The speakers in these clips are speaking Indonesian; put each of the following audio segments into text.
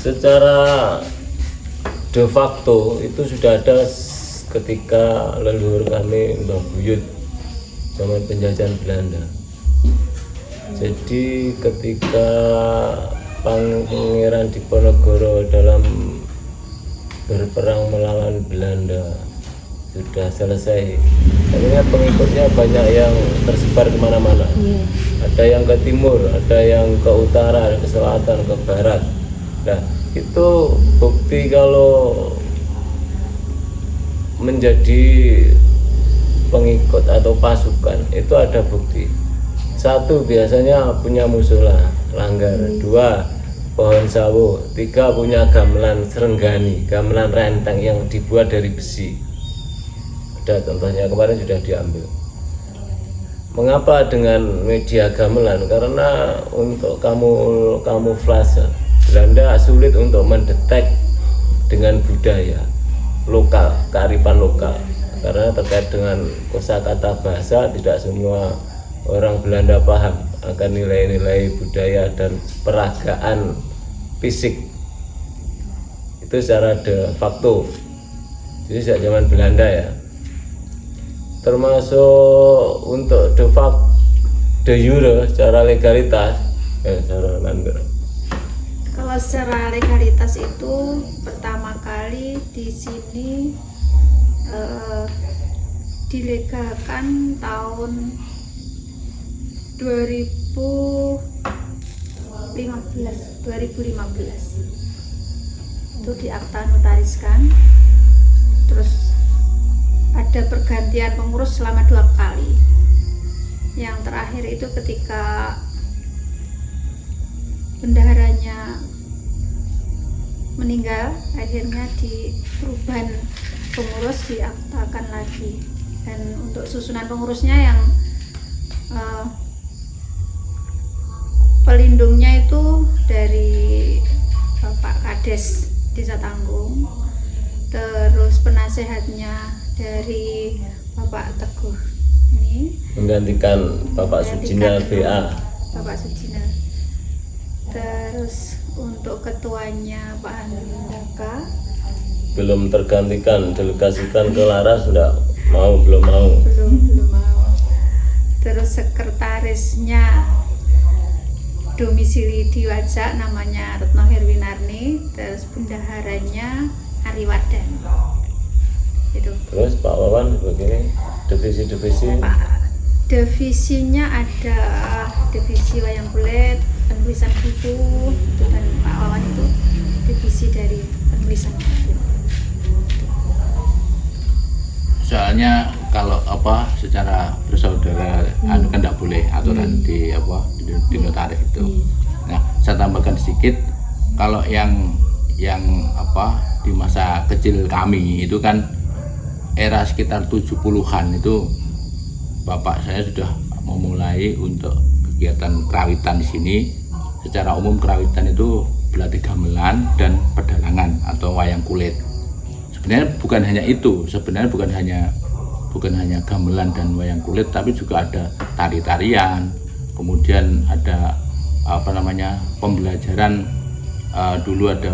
Secara de facto itu sudah ada ketika leluhur kami Mbah Buyut zaman penjajahan Belanda. Jadi ketika Pangeran Diponegoro dalam berperang melawan Belanda sudah selesai, akhirnya pengikutnya banyak yang tersebar kemana-mana. Ada yang ke timur, ada yang ke utara, ke selatan, ke barat. Nah, itu bukti kalau menjadi pengikut atau pasukan itu ada bukti. Satu, biasanya punya musola, langgar. Dua, pohon sawo. Tiga, punya gamelan serenggani, gamelan renteng yang dibuat dari besi. Ada contohnya, kemarin sudah diambil. Mengapa dengan media gamelan? Karena untuk kamuflase. Belanda sulit untuk mendetek dengan budaya lokal, kearifan lokal, karena terkait dengan kosakata bahasa tidak semua orang Belanda paham akan nilai-nilai budaya dan peragaan fisik. Itu secara de facto. Jadi sejak zaman Belanda ya. Termasuk untuk de facto, de jure secara legalitas, secara langgar. Kalau secara legalitas itu pertama kali di sini dilegalkan tahun 2015 itu diakta notariskan. Terus ada pergantian pengurus selama 2 kali. Yang terakhir itu ketika bendaharanya meninggal, akhirnya di perubahan pengurus diaktakan lagi. Dan untuk susunan pengurusnya yang pelindungnya itu dari Bapak Kades Desa Tanggung, terus penasehatnya dari Bapak Teguh ini menggantikan Bapak Sujina BA. Bapak Sujina. Terus untuk ketuanya Pak Handaka belum tergantikan, delegasikan ke Laras belum mau. Terus sekretarisnya domisili di Wajak namanya Retno Herwinarni. Terus bendaharanya Ariwadan itu. Terus Pak Wawan begini divisi-divisi. Divisinya ada divisi wayang kulit, penulisan buku, dan Pak Wawan itu divisi dari penulisan buku. Soalnya kalau secara bersaudara kan tidak boleh aturan di notaris itu. Nah, saya tambahkan sedikit, kalau yang di masa kecil kami itu kan era sekitar 70-an itu bapak saya sudah memulai untuk kegiatan kerawitan di sini. Secara umum kerawitan itu berarti gamelan dan pedalangan atau wayang kulit. Sebenarnya bukan hanya gamelan dan wayang kulit, tapi juga ada tari-tarian, kemudian ada pembelajaran dulu ada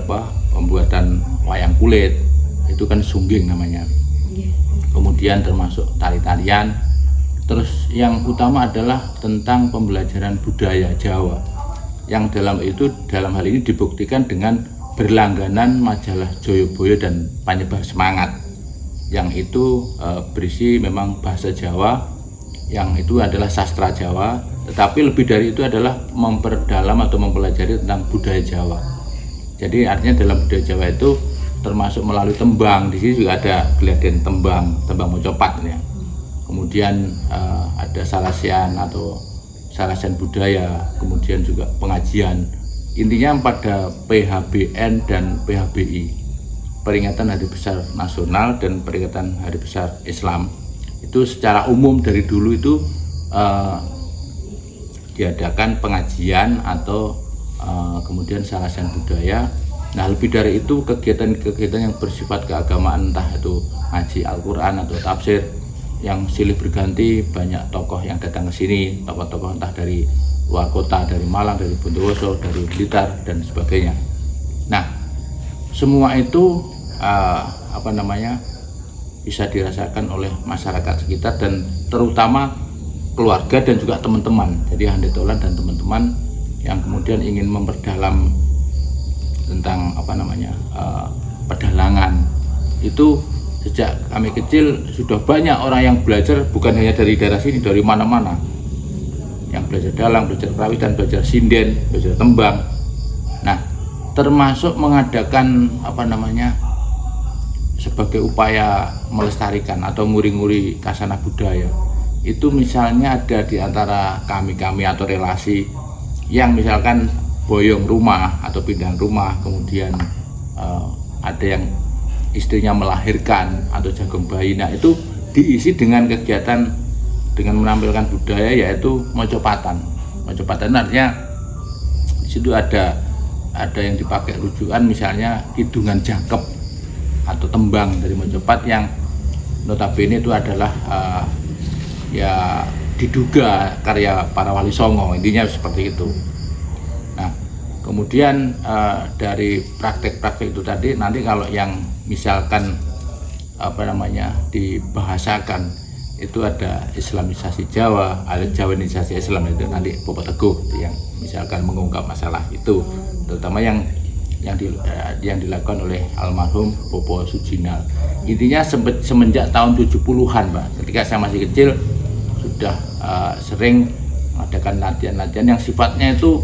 pembuatan wayang kulit, itu kan sungging namanya. Kemudian termasuk tari-tarian. Terus yang utama adalah tentang pembelajaran budaya Jawa, yang dalam hal ini dibuktikan dengan berlangganan majalah Joyoboyo dan Panyebar Semangat, yang itu berisi memang bahasa Jawa, yang itu adalah sastra Jawa, tetapi lebih dari itu adalah memperdalam atau mempelajari tentang budaya Jawa. Jadi artinya dalam budaya Jawa itu termasuk melalui tembang. Di sini juga ada geladen tembang mocopat ya. Kemudian ada salasian atau salasian budaya, kemudian juga pengajian. Intinya pada PHBN dan PHBI, peringatan Hari Besar Nasional dan peringatan Hari Besar Islam, itu secara umum dari dulu itu diadakan pengajian atau kemudian salasian budaya. Nah, lebih dari itu kegiatan-kegiatan yang bersifat keagamaan, entah itu ngaji Al-Quran atau tafsir, yang silih berganti, banyak tokoh yang datang ke sini, tokoh-tokoh entah dari luar kota, dari Malang, dari Bondowoso, dari Blitar dan sebagainya. Nah, semua itu bisa dirasakan oleh masyarakat sekitar dan terutama keluarga dan juga teman-teman. Jadi Handetolan dan teman-teman yang kemudian ingin memperdalam tentang pedalangan itu. Sejak kami kecil sudah banyak orang yang belajar, bukan hanya dari daerah sini, dari mana-mana, yang belajar dalang, belajar perawitan, belajar sinden, belajar tembang. Nah, termasuk mengadakan sebagai upaya melestarikan atau nguri-nguri kasana budaya. Itu misalnya ada di antara kami atau relasi yang misalkan boyong rumah atau pindahan rumah, kemudian ada yang istrinya melahirkan atau jagung bayi. Nah, itu diisi dengan kegiatan dengan menampilkan budaya, yaitu mocopatan. Mocopatan artinya di situ ada yang dipakai rujukan, misalnya Kidungan Jangkep atau tembang dari mocopat yang notabene itu adalah diduga karya para wali songo, intinya seperti itu. Nah, kemudian dari praktek-praktek itu tadi, nanti kalau yang misalkan dibahasakan, itu ada Islamisasi Jawa, ada Jawanisasi Islam, itu nanti Bapak Teguh yang misalkan mengungkap masalah itu, terutama yang dilakukan oleh almarhum Bopo Sujinal. Intinya semenjak tahun 70-an, Pak, ketika saya masih kecil sudah sering mengadakan latihan-latihan yang sifatnya itu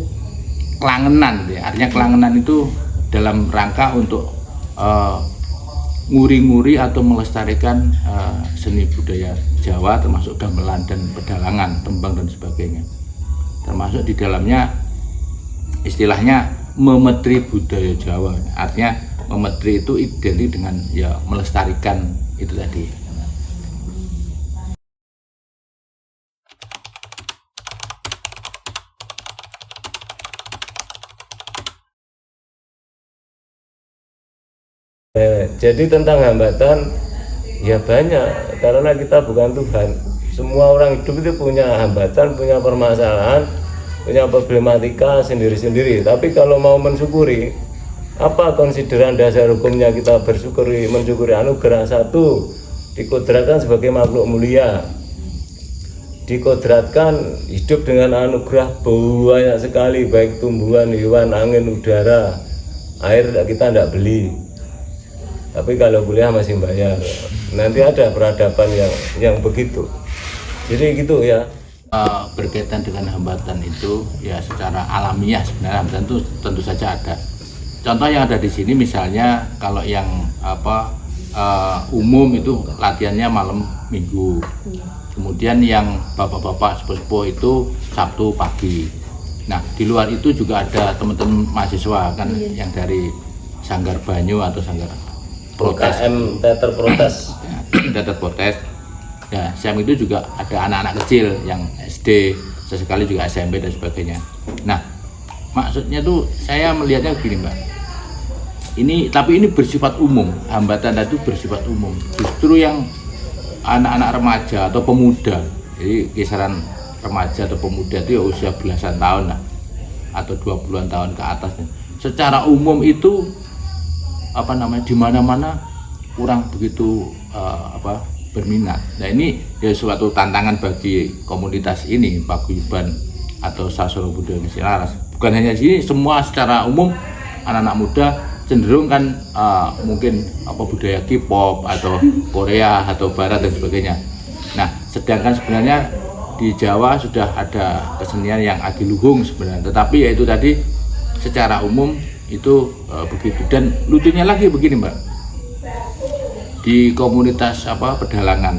kelangenan, ya. Artinya kelangenan itu dalam rangka untuk nguri-nguri atau melestarikan seni budaya Jawa, termasuk gamelan dan pedalangan, tembang dan sebagainya. Termasuk di dalamnya istilahnya memetri budaya Jawa. Artinya memetri itu identik dengan melestarikan itu tadi. Jadi tentang hambatan ya banyak, karena kita bukan Tuhan. Semua orang hidup itu punya hambatan, punya permasalahan, punya problematika sendiri-sendiri. Tapi kalau mau mensyukuri, apa konsideran dasar hukumnya kita mensyukuri anugerah? Satu, dikodratkan sebagai makhluk mulia, dikodratkan hidup dengan anugerah banyak sekali, baik tumbuhan, hewan, angin, udara, air kita tidak beli. Tapi kalau kuliah masih bayar. Nanti ada peradaban yang begitu. Jadi gitu ya. Berkaitan dengan hambatan itu ya secara alamiah, sebenarnya hambatan itu tentu saja ada. Contoh yang ada di sini misalnya kalau yang umum itu latihannya malam Minggu. Kemudian yang bapak-bapak sepuh-sepuh itu Sabtu pagi. Nah, di luar itu juga ada teman-teman mahasiswa kan yang dari Sanggar Banyu atau Sanggar Protes, teater protes. Teater protes. Ya, SEM itu juga ada anak-anak kecil yang SD, sesekali juga SMP dan sebagainya. Nah, maksudnya tuh saya melihatnya begini, Mbak. Tapi ini bersifat umum, hambatan itu bersifat umum. Justru yang anak-anak remaja atau pemuda, jadi kisaran remaja atau pemuda itu ya usia belasan tahun lah atau 20-an tahun ke atasnya. Secara umum itu di mana-mana kurang begitu berminat. Nah ini ya suatu tantangan bagi komunitas ini Paguyuban atau Sasana Budaya Misi Laras. Bukan hanya di sini, semua secara umum anak-anak muda cenderung kan mungkin budaya K-pop atau Korea atau Barat dan sebagainya. Nah sedangkan sebenarnya di Jawa sudah ada kesenian yang adiluhung sebenarnya, tetapi yaitu tadi secara umum itu begitu. Dan lucunya lagi begini Mbak, di komunitas pedalangan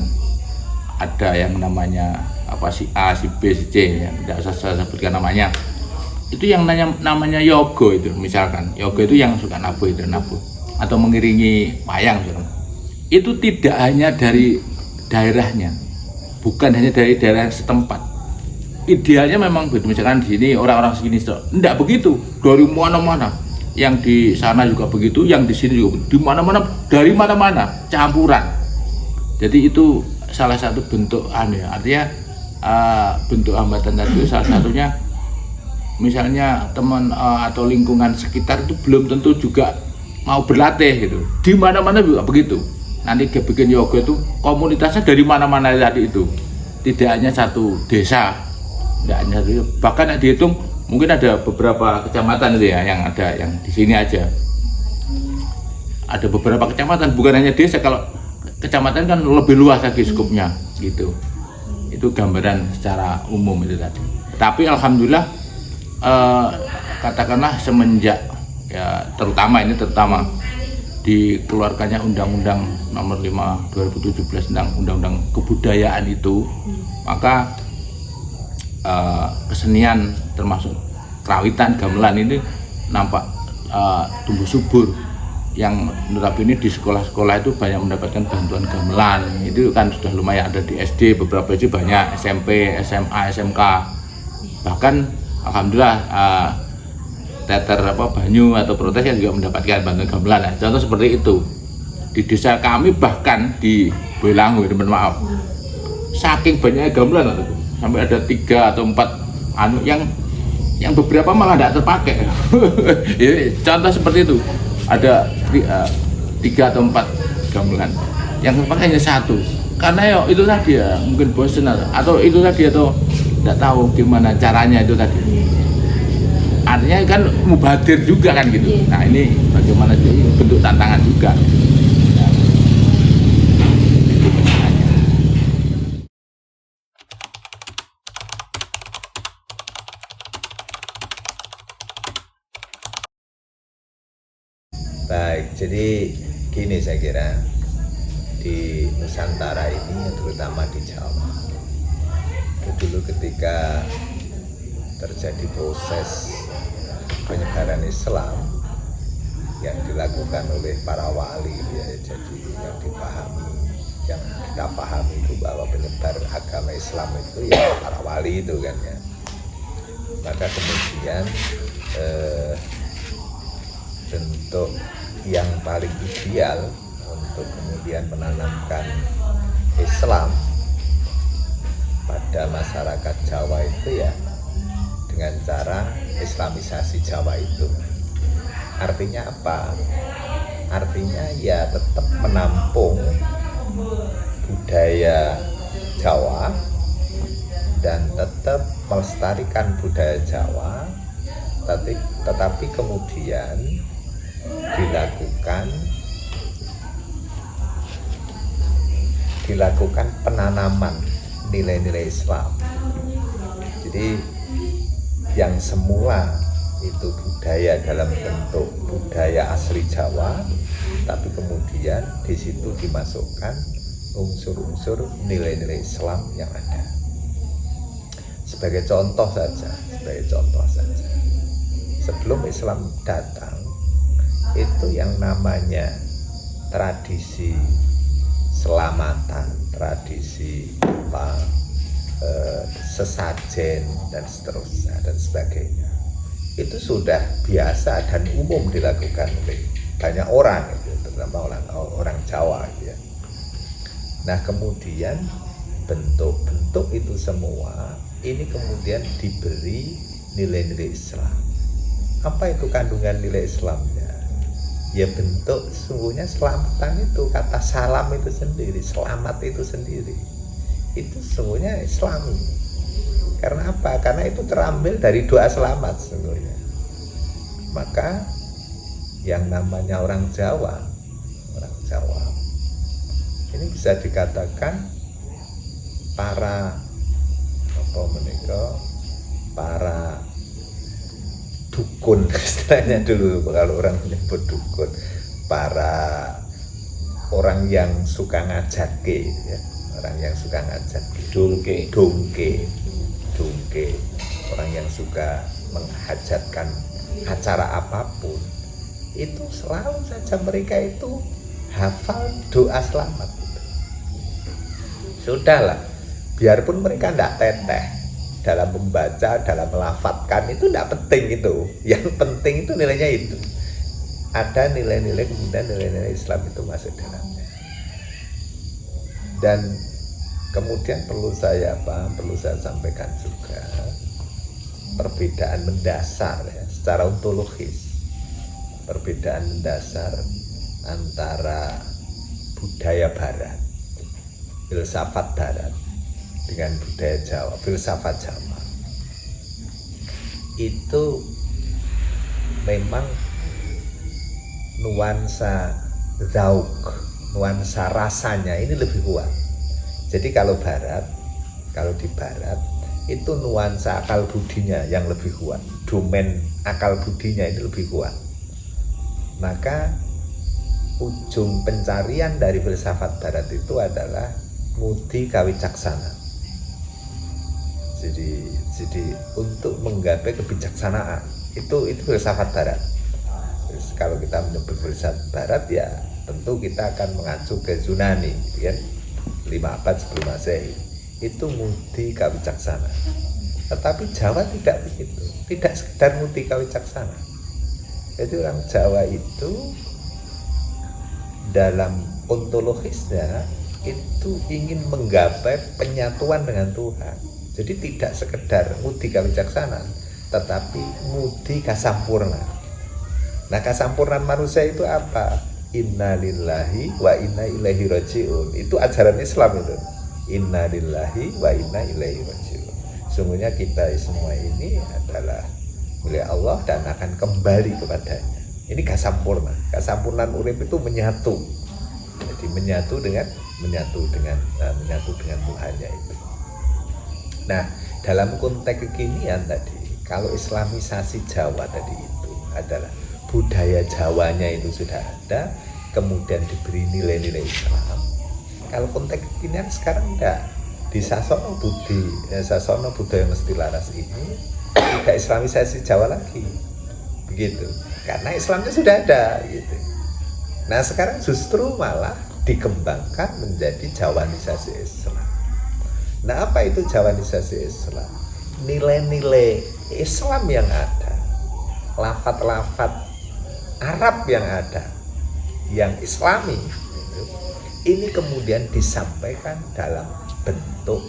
ada yang namanya si A, si B, si C, ya tidak usah saya sebutkan namanya. Itu yang namanya yoga itu, misalkan yoga itu yang suka nabuh atau mengiringi wayang, itu tidak hanya dari daerahnya, bukan hanya dari daerah setempat. Idealnya memang begitu, misalkan di sini orang-orang segini, tidak begitu, dari mana-mana. Yang di sana juga begitu, yang di sini juga begitu. Di mana-mana, dari mana-mana, campuran. Jadi itu salah satu bentuk artinya bentuk hambatan tadi salah satunya, misalnya teman atau lingkungan sekitar itu belum tentu juga mau berlatih gitu. Di mana-mana juga begitu. Nanti bikin yoga itu komunitasnya dari mana-mana tadi itu, tidak hanya satu desa, tidak hanya satu, bahkan dihitung mungkin ada beberapa kecamatan itu ya, yang ada yang di sini aja ada beberapa kecamatan, bukan hanya desa. Kalau kecamatan kan lebih luas lagi skupnya gitu. Itu gambaran secara umum itu tadi. Tapi alhamdulillah katakanlah semenjak ya terutama dikeluarkannya Undang-Undang Nomor 5 2017 tentang Undang-Undang Kebudayaan itu, maka kesenian termasuk kerawitan, gamelan ini nampak tumbuh subur. Yang notabene di sekolah-sekolah itu banyak mendapatkan bantuan gamelan. Itu kan sudah lumayan ada di SD, beberapa SD banyak, SMP, SMA, SMK. Bahkan alhamdulillah teater Banyu atau Protes yang juga mendapatkan bantuan gamelan. Nah, contoh seperti itu. Di desa kami bahkan di Boyolali, maaf, saking banyaknya gamelan sampai ada 3 atau 4 yang beberapa malah tidak terpakai. Contoh seperti itu, ada 3 atau 4 gamelan yang terpakai hanya 1, karena itu tadi ya mungkin bosan atau itu tadi atau tidak tahu gimana caranya itu tadi. Artinya kan mubadir juga kan gitu. Nah ini bagaimana bentuk tantangan juga. Baik, jadi gini saya kira di Nusantara ini, terutama di Jawa, dulu ketika terjadi proses penyebaran Islam yang dilakukan oleh para wali, ya, jadi yang kita pahami itu bahwa penyebar agama Islam itu ya para wali itu kan ya. Maka kemudian bentuk yang paling ideal untuk kemudian menanamkan Islam pada masyarakat Jawa itu ya dengan cara Islamisasi Jawa itu. Artinya apa? Artinya ya tetap menampung budaya Jawa dan tetap melestarikan budaya Jawa, tetapi kemudian dilakukan penanaman nilai-nilai Islam. Jadi yang semula itu budaya dalam bentuk budaya asli Jawa, tapi kemudian di situ dimasukkan unsur-unsur nilai-nilai Islam yang ada. Sebagai contoh saja, sebelum Islam datang, itu yang namanya tradisi selamatan, tradisi sesajen dan seterusnya dan sebagainya, itu sudah biasa dan umum dilakukan oleh banyak orang, terutama orang Jawa gitu ya. Nah kemudian bentuk-bentuk itu semua ini kemudian diberi nilai-nilai Islam. Apa itu kandungan nilai Islamnya? Ya bentuk sesungguhnya selamatan itu, kata salam itu sendiri, selamat itu sendiri, itu sesungguhnya Islami. Karena apa? Karena itu terambil dari doa selamat sesungguhnya. Maka yang namanya orang Jawa ini bisa dikatakan para dukun istilahnya dulu, kalau orang menyebut dukun, para orang yang suka ngajake ya, orang yang suka ngajake, dongke, orang yang suka menghajatkan acara apapun, itu selalu saja mereka itu hafal doa selamat. Sudahlah, biarpun mereka tidak teteh dalam membaca, dalam melafadzkan, itu tidak penting itu. Yang penting itu nilainya itu. Ada nilai-nilai, kemudian nilai-nilai Islam itu masuk dalamnya. Dan kemudian perlu saya sampaikan juga perbedaan mendasar ya, secara ontologis. Perbedaan mendasar antara budaya Barat, filsafat Barat, dengan budaya Jawa, filsafat Jawa itu memang nuansa zauk, nuansa rasanya ini lebih kuat. Jadi kalau di Barat itu nuansa akal budinya yang lebih kuat, domain akal budinya ini lebih kuat. Maka ujung pencarian dari filsafat Barat itu adalah mudi kawicaksana. Jadi untuk menggapai kebijaksanaan itu filsafat Barat. Terus kalau kita menyebut filsafat Barat ya tentu kita akan mengacu ke Yunani, kan? 5 abad sebelum Masehi itu mudi kawicaksana. Tetapi Jawa tidak begitu, tidak sekedar mudi kawicaksana. Jadi orang Jawa itu dalam ontologisnya itu ingin menggapai penyatuan dengan Tuhan. Jadi tidak sekedar mudi kawicaksana, tetapi mudi kasampurna. Nah, kasampurnaan manusia itu apa? Inna lillahi wa inna ilaihi raji'un. Itu ajaran Islam itu. Inna lillahi wa inna ilaihi raji'un. Sungguhnya kita semua ini adalah milik Allah dan akan kembali kepadanya. Ini kasampurna. Kasampurnaan urip itu menyatu. Jadi menyatu dengan Tuhannya itu. Nah, dalam konteks kekinian tadi, kalau Islamisasi Jawa tadi itu adalah budaya Jawanya itu sudah ada, kemudian diberi nilai-nilai Islam. Kalau konteks kekinian sekarang enggak, di Sasono Budaya Mesti Laras ini tidak Islamisasi Jawa lagi, begitu. Karena Islamnya sudah ada, gitu. Nah, sekarang justru malah dikembangkan menjadi Jawanisasi Islam. Nah, apa itu Jawanisasi Islam? Nilai-nilai Islam yang ada, lafaz-lafaz Arab yang ada, yang Islami, ini kemudian disampaikan dalam bentuk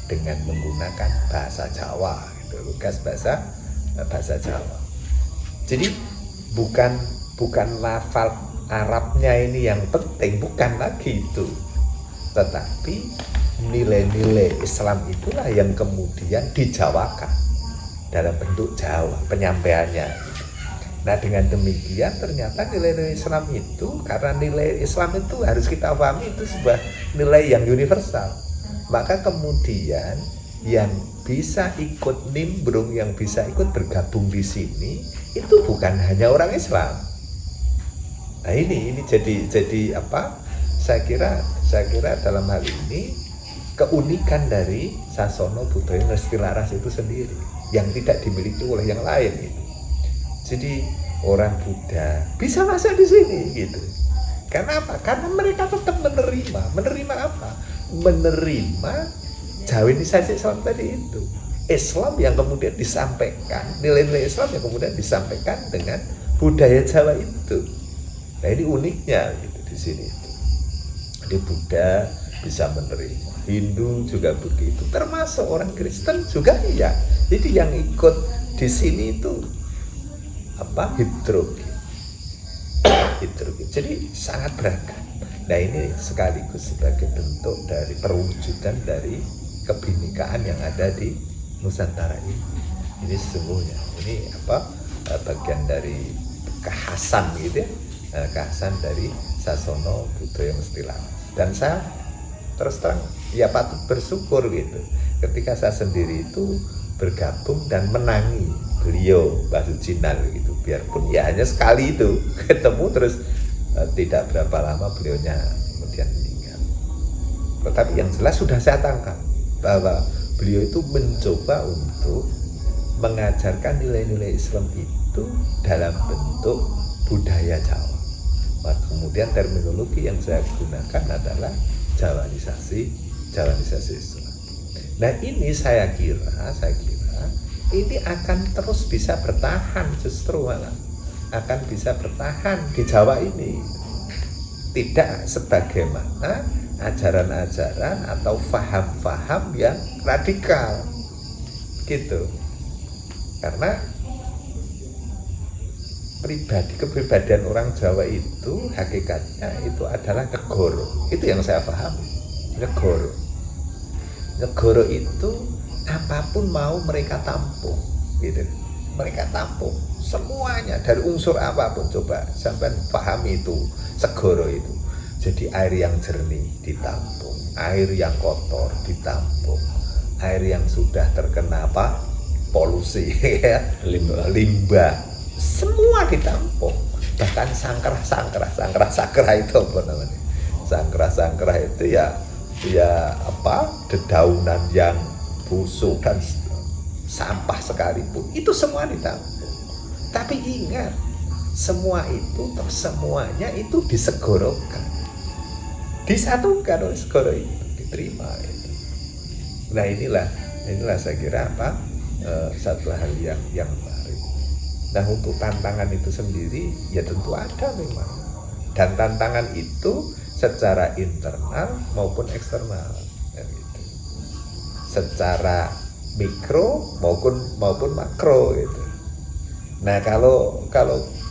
dengan menggunakan bahasa Jawa, gitu, lugas bahasa Jawa. Jadi bukan lafaz Arabnya ini yang penting, bukan lagi itu, tetapi nilai-nilai Islam itulah yang kemudian dijawakan dalam bentuk Jawa penyampaiannya. Nah, dengan demikian ternyata nilai-nilai Islam itu, karena nilai Islam itu harus kita pahami itu sebuah nilai yang universal, maka kemudian yang bisa ikut nimbrung, yang bisa ikut bergabung di sini itu bukan hanya orang Islam. Nah, ini jadi apa? Saya kira dalam hal ini keunikan dari Sasono Budaya Mesti Laras itu sendiri yang tidak dimiliki oleh yang lain itu. Jadi orang Buddha bisa masuk di sini gitu. Karena apa? Karena mereka tetap menerima apa? Menerima Jawanisasi Islam tadi itu. Islam yang kemudian disampaikan, nilai-nilai Islam yang kemudian disampaikan dengan budaya Jawa itu. Nah, ini uniknya gitu di sini itu. Jadi Buddha bisa menerima, Hindu juga begitu, termasuk orang Kristen juga iya. Jadi yang ikut di sini itu heterogen. Jadi sangat beragam. Nah ini sekaligus sebagai bentuk dari perwujudan dari kebinekaan yang ada di Nusantara ini. Ini sesungguhnya ini bagian dari kekhasan gitu ya, kekhasan dari Sasono Budaya Mesti Laras. Dan saya terus terang ya patut bersyukur gitu ketika saya sendiri itu bergabung dan menangi beliau Mbah Sujinal gitu, biarpun ya hanya sekali itu ketemu terus tidak berapa lama beliaunya kemudian meninggal. Tetapi yang jelas sudah saya tangkap bahwa beliau itu mencoba untuk mengajarkan nilai-nilai Islam itu dalam bentuk budaya Jawa. Kemudian terminologi yang saya gunakan adalah Jawanisasi Islam. Nah ini saya kira ini akan terus bisa bertahan, justru malah akan bisa bertahan di Jawa ini. Tidak sebagaimana ajaran-ajaran atau faham-faham yang radikal gitu. Karena kepribadian orang Jawa itu hakikatnya itu adalah negoro. Itu yang saya pahami. Negoro itu apapun mau mereka tampung gitu. Mereka tampung semuanya dari unsur apapun. Coba sampai pahami itu segoro itu. Jadi air yang jernih ditampung, air yang kotor ditampung, air yang sudah terkena polusi ya, limbah semua ditampung. Bahkan sangkrah itu apa namanya? Sangkrah itu ya dedaunan yang busuk dan sampah sekalipun itu semua ditampung. Tapi ingat, semuanya itu disegorokan, disatukan oleh segoro itu, diterima itu. Nah inilah saya kira satu hal yang menarik. Nah untuk tantangan itu sendiri ya tentu ada memang, dan tantangan itu secara internal maupun eksternal gitu. Secara mikro maupun makro gitu. Nah kalau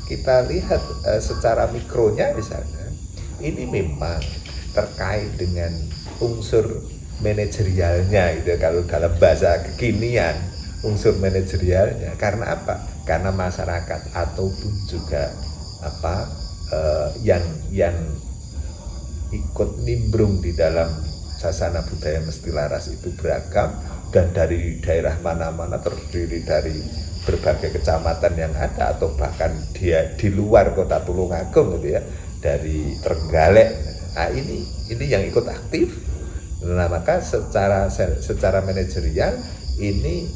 kita lihat secara mikronya misalnya, ini memang terkait dengan unsur manajerialnya gitu, kalau dalam bahasa kekinian unsur manajerialnya. Karena apa? Karena masyarakat ataupun juga yang ikut nimbrung di dalam Sasana Budaya Mesti Laras itu beragam, dan dari daerah mana-mana, terdiri dari berbagai kecamatan yang ada, atau bahkan dia di luar kota Tulungagung gitu ya, dari Trenggalek. Nah ini yang ikut aktif. Nah maka secara manajerial ini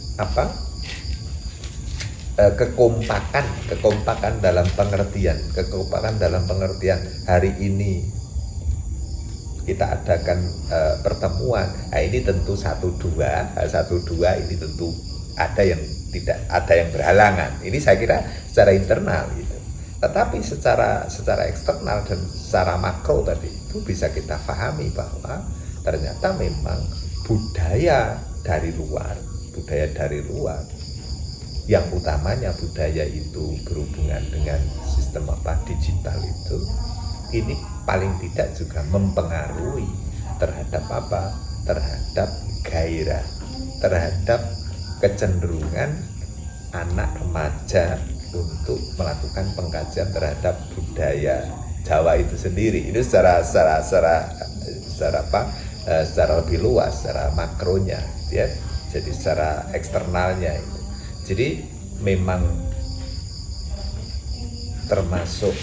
kekompakan dalam pengertian hari ini kita adakan pertemuan. Nah ini tentu satu dua ini tentu ada yang tidak, ada yang berhalangan. Ini saya kira secara internal gitu. Tetapi secara eksternal dan secara makro tadi itu bisa kita pahami bahwa ternyata memang budaya dari luar, yang utamanya budaya itu berhubungan dengan sistem digital itu, ini paling tidak juga mempengaruhi terhadap terhadap gairah, terhadap kecenderungan anak remaja untuk melakukan pengkajian terhadap budaya Jawa itu sendiri. Itu secara lebih luas, secara makronya ya. Jadi secara eksternalnya itu. Jadi memang termasuk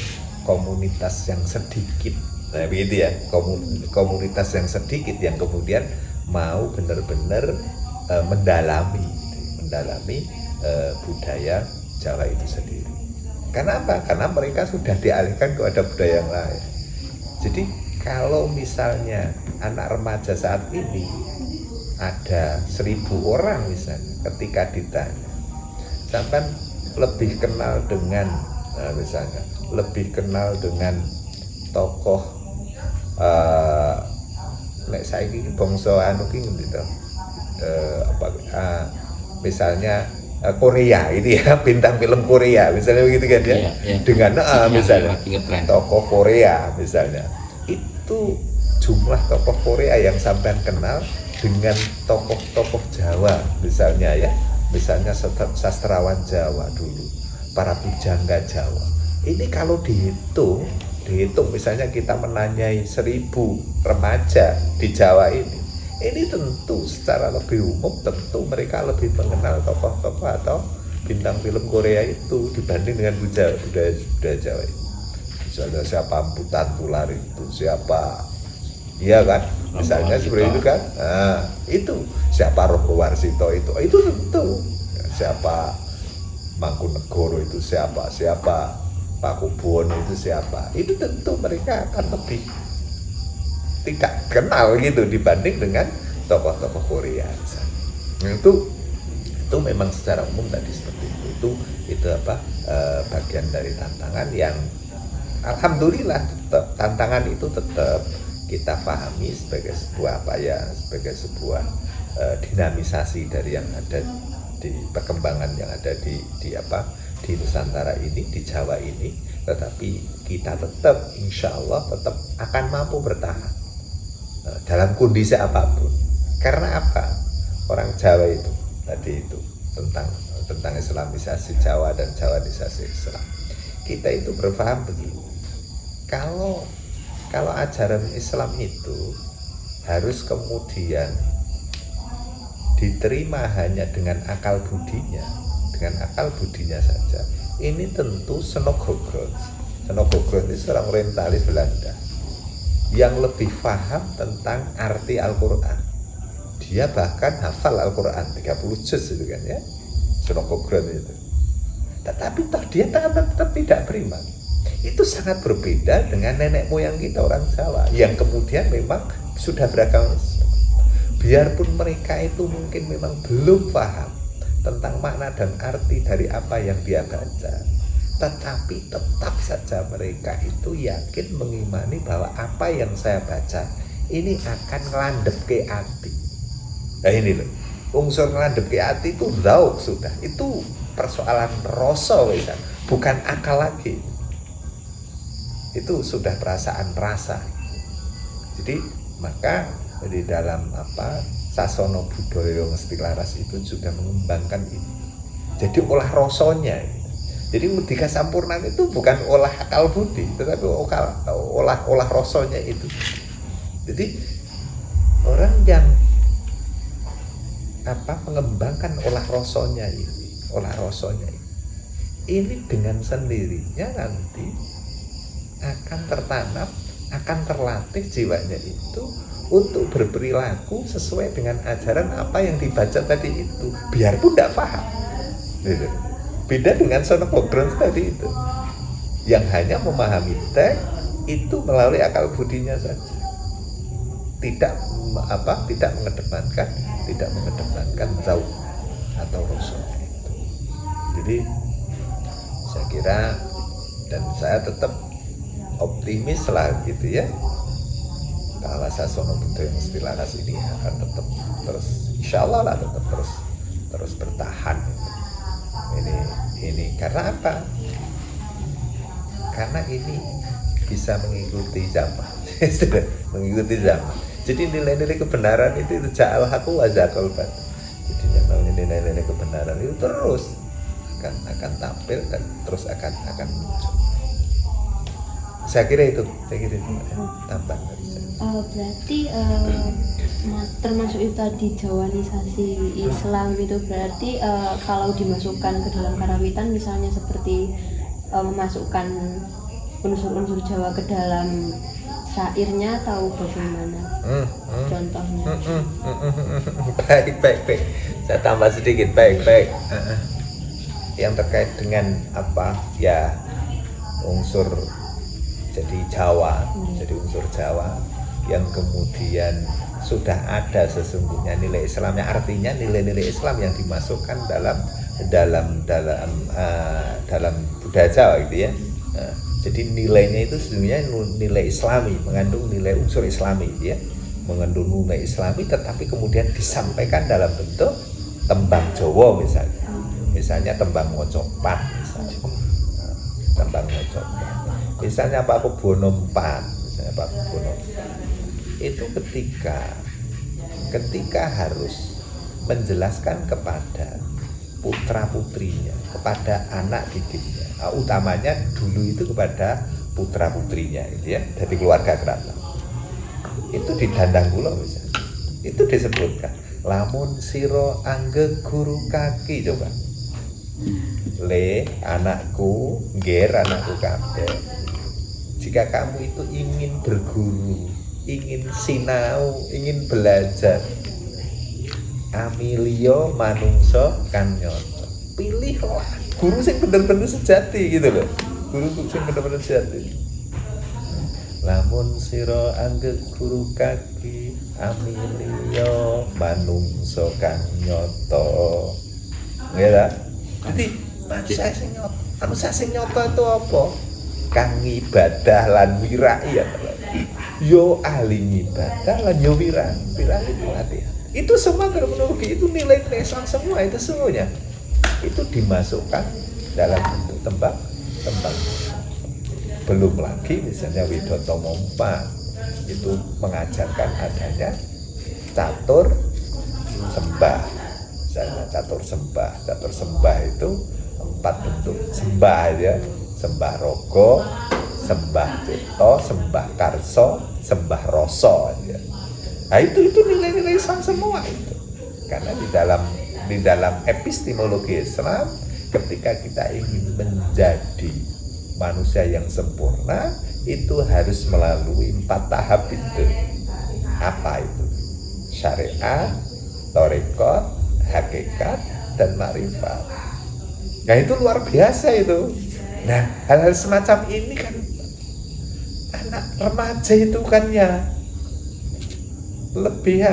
komunitas yang sedikit, nah begitu ya, komunitas yang sedikit yang kemudian mau benar-benar mendalami budaya Jawa itu sendiri. Karena apa? Karena mereka sudah dialihkan kepada budaya yang lain. Jadi kalau misalnya anak remaja saat ini ada 1.000 orang misalnya, ketika ditanya sampai lebih kenal dengan misalnya lebih kenal dengan tokoh nek saiki bangsa anu ki ngendi to? Misalnya Korea gitu ya, bintang film Korea misalnya begitu kan ya. Iya. Dengan misalnya lagi ngetren. tokoh Korea misalnya. Itu jumlah tokoh Korea yang sampean kenal dengan tokoh-tokoh Jawa misalnya ya. Misalnya sastrawan Jawa dulu, para pujangga Jawa. Ini kalau dihitung misalnya kita menanyai 1000 remaja di Jawa ini tentu secara lebih umum tentu mereka lebih mengenal tokoh-tokoh atau bintang film Korea itu dibanding dengan budaya Jawa itu. Misalnya siapa Empu Tantular itu, siapa, iya kan? Misalnya seperti itu kan? Nah, itu siapa Rogo Warsito itu tentu. Siapa Mangkunegoro itu siapa Pakubuwono itu siapa? Itu tentu mereka akan lebih tidak kenal gitu dibanding dengan tokoh-tokoh Korea. Nah, itu memang secara umum tadi seperti itu. Itu bagian dari tantangan yang alhamdulillah tantangan itu tetap kita pahami sebagai sebuah dinamisasi dari yang ada di perkembangan yang ada di Nusantara ini, di Jawa ini, tetapi kita tetap insya Allah tetap akan mampu bertahan dalam kondisi apapun. Karena apa? Orang Jawa itu tadi itu tentang Islamisasi Jawa dan Jawanisasi Islam. Kita itu berpaham begini. Kalau ajaran Islam itu harus kemudian diterima hanya dengan akal budinya saja. Ini tentu Senogogron itu seorang orientalis Belanda yang lebih paham tentang arti Al-Quran. Dia bahkan hafal Al-Quran 30 juz itu kan ya, Senogogron itu. Tetapi toh dia tetap tidak beriman. Itu sangat berbeda dengan nenek moyang kita orang Jawa yang kemudian memang sudah beragama Islam. Biarpun mereka itu mungkin memang belum paham tentang makna dan arti dari apa yang dia baca, tetapi tetap saja mereka itu yakin mengimani bahwa apa yang saya baca ini akan ngelandep ke hati. Nah ini loh, unsur ngelandep ke hati itu zauk sudah, itu persoalan rasa kan, bukan akal lagi. Itu sudah perasaan rasa. Jadi maka di dalam Sasono Budaya Mesti Laras itu sudah mengembangkan ini. Jadi olah rasanya. Jadi Mudika Sampurna itu bukan olah akal budi, tetapi olah rasanya itu. Jadi orang yang mengembangkan olah rasanya ini dengan sendirinya nanti akan tertanam, akan terlatih jiwanya itu untuk berperilaku sesuai dengan ajaran apa yang dibaca tadi itu, biarpun tidak paham. Gitu. Beda dengan Senogogron tadi itu, yang hanya memahami teks itu melalui akal budinya saja, tidak mengedepankan zauk atau rasul itu. Jadi saya kira dan saya tetap optimis lah gitu ya, bahwa Sasono Budaya Mesti Laras ini akan tetap terus, insya Allah lah tetap terus bertahan. Ini karena apa? Karena ini bisa mengikuti zaman, mengikuti zaman. Jadi nilai-nilai kebenaran itu ja'al haqqu wa zaqal batil. Jadi nilai-nilai kebenaran itu terus akan tampil dan terus akan muncul. Saya kira itu tambahan dari saya. Berarti termasuk itu tadi Jawanisasi Islam itu berarti kalau dimasukkan ke dalam karawitan misalnya seperti memasukkan unsur-unsur Jawa ke dalam syairnya atau bagaimana contohnya? Baik. Saya tambah sedikit, baik. Yang terkait dengan unsur jadi Jawa, jadi unsur Jawa yang kemudian sudah ada sesungguhnya nilai Islamnya, artinya nilai-nilai Islam yang dimasukkan dalam budaya Jawa gitu ya. Jadi nilainya itu sesungguhnya nilai Islami, mengandung nilai unsur Islami gitu ya. mengandung nilai Islami, tetapi kemudian disampaikan dalam bentuk tembang Jawa misalnya tembang mocopat misalnya Pak Bono 4 itu ketika harus menjelaskan kepada putra putrinya, kepada anak didiknya, utamanya dulu itu kepada putra putrinya gitu ya, dari keluarga kerabat, itu di Dandang Kula misalnya itu disebutkan lamun siro angge guru kaki, coba le anakku ger anakku kabeh, jika kamu itu ingin berguru, ingin sinau, ingin belajar, amilio manungso kan nyoto, pilihlah guru sing bener-bener sejati gitu loh, guru sing bener-bener sejati. Lamun siro angge guru kaki, amilio manungso kan nyoto, nggak? Jadi manusia sing nyoto itu apa? Kang ibadah lan wirai ya. Yo ahli ibadah lan yo wirai itu latihan. Itu semua terminologi, itu nilai lesan semua itu semuanya. Itu dimasukkan dalam bentuk tembang. Belum lagi misalnya Widotomo 4 itu mengajarkan adanya catur sembah. Misalnya catur sembah itu 4 bentuk sembah ya, sembah rogo, sembah cipto, sembah karso, sembah rasa ya. Nah itu nilai-nilai Islam semua itu. Karena di dalam epistemologi Islam, ketika kita ingin menjadi manusia yang sempurna, itu harus melalui 4 tahap itu. Apa itu? Syariat, thariqat, hakikat, dan ma'rifat. Nah itu luar biasa itu. Nah hal-hal semacam ini kan anak remaja itu kan ya lebih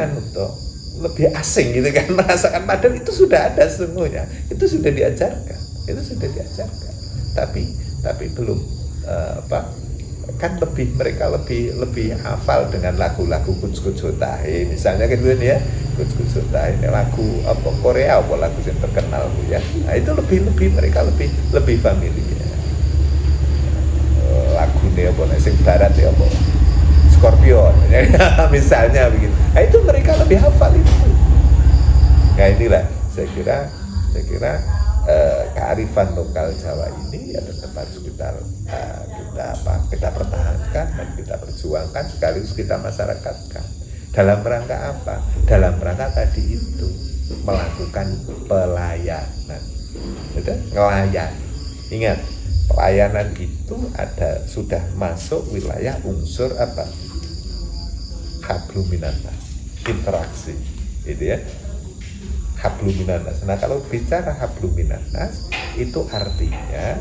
asing gitu kan, merasakan, padahal itu sudah ada semuanya, itu sudah diajarkan. Tapi belum kan mereka lebih hafal dengan lagu-lagu Kuch Hota Hai misalnya gitu ya, Kuch Hota Hai ini lagu Korea lagu yang terkenal ya. Nah itu mereka lebih familiar. Lagu nih sing barat ya Scorpion misalnya begitu. Nah itu mereka lebih hafal itu. Nah inilah saya kira kearifan lokal Jawa ini ya tetap harus kita pertahankan dan kita perjuangkan, sekaligus kita masyarakatkan. Dalam rangka apa? Dalam rangka tadi itu melakukan pelayanan, ngelayan. Ingat, pelayanan itu sudah masuk wilayah unsur apa? Hablum minan nas, interaksi, gitu ya. Hablum minan nas. Nah kalau bicara hablum minan nas itu artinya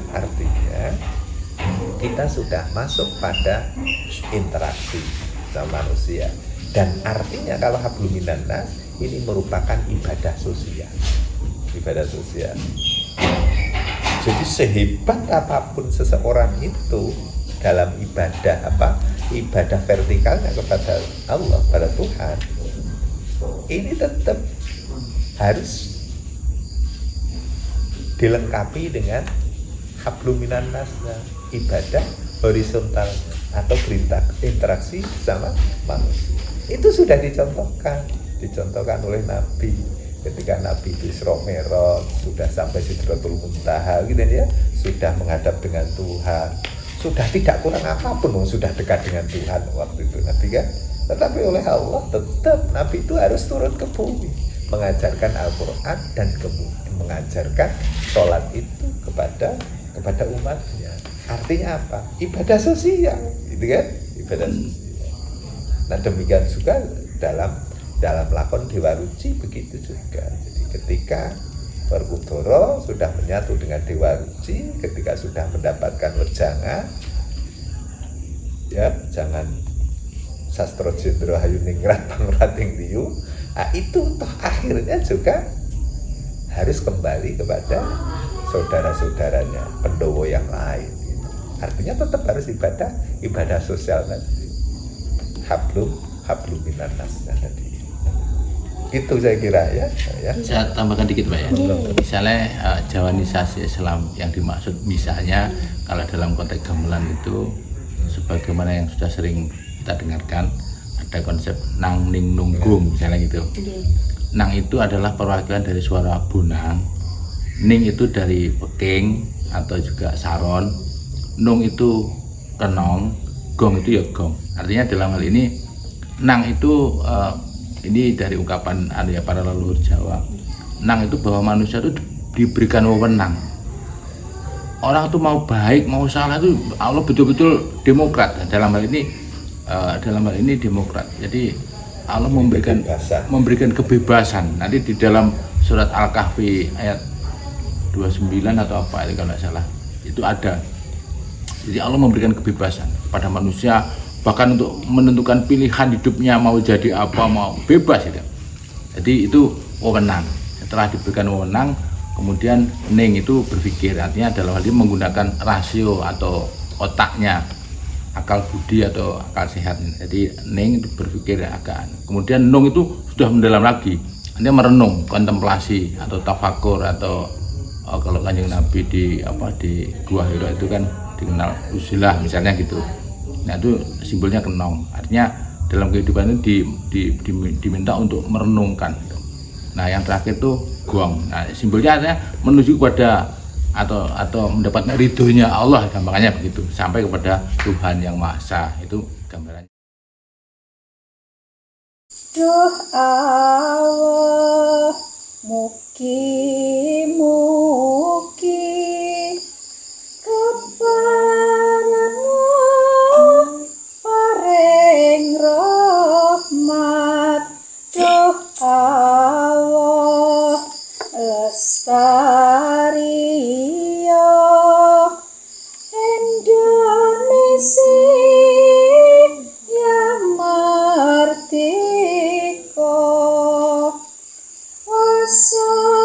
kita sudah masuk pada interaksi sama manusia, dan artinya kalau hablum minan nas ini merupakan ibadah sosial. Jadi sehebat apapun seseorang itu dalam ibadah vertikalnya kepada Allah, pada Tuhan, ini tetap harus dilengkapi dengan hablum minan nas, ibadah horizontal atau berinteraksi sama manusia. Itu sudah dicontohkan oleh Nabi. Ketika Nabi itu Isra Mi'raj, sudah sampai Sidratul Muntaha gitu ya, sudah menghadap dengan Tuhan, sudah tidak kurang apapun, sudah dekat dengan Tuhan waktu itu Nabi kan. Tetapi oleh Allah tetap Nabi itu harus turun ke bumi, mengajarkan Al-Quran dan kemudian mengajarkan sholat itu kepada umatnya. Artinya apa? Ibadah sosial, gitu kan? Ibadah sosial. Nah demikian juga dalam lakon Dewa Ruci begitu juga. Jadi ketika Werkudara sudah menyatu dengan Dewa Ruci, ketika sudah mendapatkan wejangan, ya jangan Sastro Jendro Hayuningrat Pangrating Diyu, nah itu toh akhirnya juga harus kembali kepada saudara-saudaranya Pendowo yang lain. Artinya tetap harus ibadah sosial tadi. Hablum hablum minan nas tadi. Itu saya kira ya. Saya tambahkan dikit Pak ya. Misalnya Jawanisasi Islam yang dimaksud misalnya kalau dalam konteks gamelan itu sebagaimana yang sudah sering kita dengarkan ada konsep nang ning nunggung misalnya gitu. Nang itu adalah perwakilan dari suara bunang, ning itu dari peking atau juga saron, nung itu kenong, gong itu ya gong. Artinya dalam hal ini nang itu ini dari ungkapan ya para leluhur Jawa. Nang itu bahwa manusia itu diberikan wewenang. Orang tuh mau baik mau salah itu Allah betul-betul demokrat. Dalam hal ini demokrat. Jadi Allah memberikan kebebasan. Nanti di dalam surat Al-Kahfi ayat 29 atau apa itu kalau tidak salah itu ada. Jadi Allah memberikan kebebasan pada manusia, bahkan untuk menentukan pilihan hidupnya mau jadi apa, mau bebas gitu. Jadi itu wewenang. Setelah diberikan wewenang, kemudian ning itu berpikir, artinya dalam hal ini menggunakan rasio atau otaknya, akal budi atau akal sehat. Jadi ning itu berpikir agak. Kemudian nung itu sudah mendalam lagi, artinya merenung, kontemplasi atau tafakur atau kalau Kanjeng Nabi di Gua Hira itu kan dikenal usilah misalnya gitu. Nah itu simbolnya kenong, artinya dalam kehidupan itu diminta untuk merenungkan. Nah yang terakhir itu gong. Nah simbolnya artinya menuju kepada atau mendapat ridhonya Allah, gambarannya begitu, sampai kepada Tuhan yang Maha Esa, itu gambarannya. Duh Allah, mugi-mugi kepadamu paring rahmat. Duh Allah, lestari Indonesia merdeka. Wassalam.